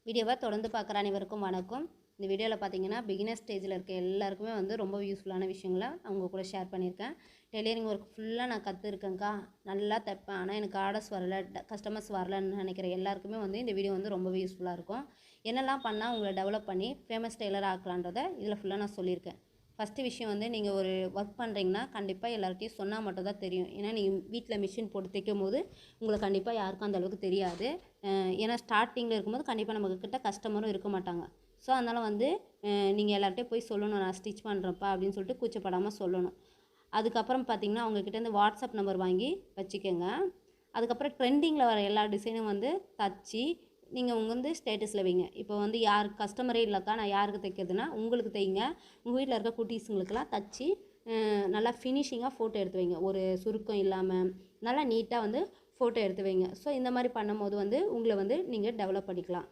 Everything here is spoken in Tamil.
வீடியோவை தொடர்ந்து பார்க்குற அனைவருக்கும் வணக்கம். இந்த வீடியோவில் பார்த்தீங்கன்னா பிகினர் ஸ்டேஜில் இருக்க எல்லாருக்குமே வந்து ரொம்ப யூஸ்ஃபுல்லான விஷயங்களை அவங்க கூட ஷேர் பண்ணியிருக்கேன். டெய்லரிங் ஒர்க் ஃபுல்லாக நான் கற்றுருக்கேங்க்கா, நல்லா தைப்பேன், ஆனால் எனக்கு ஆர்டர்ஸ் வரல, கஸ்டமர்ஸ் வரலன்னு நினைக்கிற எல்லாருக்குமே வந்து இந்த வீடியோ வந்து ரொம்பவே யூஸ்ஃபுல்லாக இருக்கும். என்னெல்லாம் பண்ணால் உங்களை டெவலப் பண்ணி ஃபேமஸ் டெய்லர் ஆக்கலான்றதை இதில் ஃபுல்லாக நான் சொல்லியிருக்கேன். ஃபஸ்ட்டு விஷயம் வந்து நீங்கள் ஒரு ஒர்க் பண்ணுறீங்கன்னா கண்டிப்பாக எல்லார்ட்டையும் சொன்னால் மட்டும் தான் தெரியும். ஏன்னா நீங்கள் வீட்டில் மிஷின் போட்டு தைக்கும் போது உங்களுக்கு கண்டிப்பாக யாருக்கும் அந்தளவுக்கு தெரியாது. ஏன்னா ஸ்டார்டிங்கில் இருக்கும்போது கண்டிப்பாக நம்மக்கிட்ட கஸ்டமரும் இருக்க மாட்டாங்க. ஸோ அதனால் வந்து நீங்கள் எல்லார்ட்டையும் போய் சொல்லணும், நான் ஸ்டிச் பண்ணுறேன்ப்பா அப்படின்னு சொல்லிட்டு கூச்சப்படாமல் சொல்லணும். அதுக்கப்புறம் பார்த்தீங்கன்னா அவங்கக்கிட்டேருந்து வாட்ஸ்அப் நம்பர் வாங்கி வச்சுக்கோங்க. அதுக்கப்புறம் ட்ரெண்டிங்கில் வர எல்லா டிசைனும் வந்து தச்சு நீங்கள் உங்கள் வந்து ஸ்டேட்டஸில் வைங்க. இப்போ வந்து யார் கஸ்டமரே இல்லைக்கா, நான் யாருக்கு தைக்கிறதுனா உங்களுக்கு தைங்க. உங்கள் வீட்டில் இருக்க குட்டீஸுங்களுக்கெல்லாம் தச்சு நல்லா ஃபினிஷிங்காக ஃபோட்டோ எடுத்து வைங்க. ஒரு சுருக்கம் இல்லாமல் நல்லா நீட்டாக வந்து ஃபோட்டோ எடுத்து வைங்க. ஸோ இந்த மாதிரி பண்ணும்போது வந்து உங்களை வந்து நீங்கள் டெவலப் பண்ணிக்கலாம்.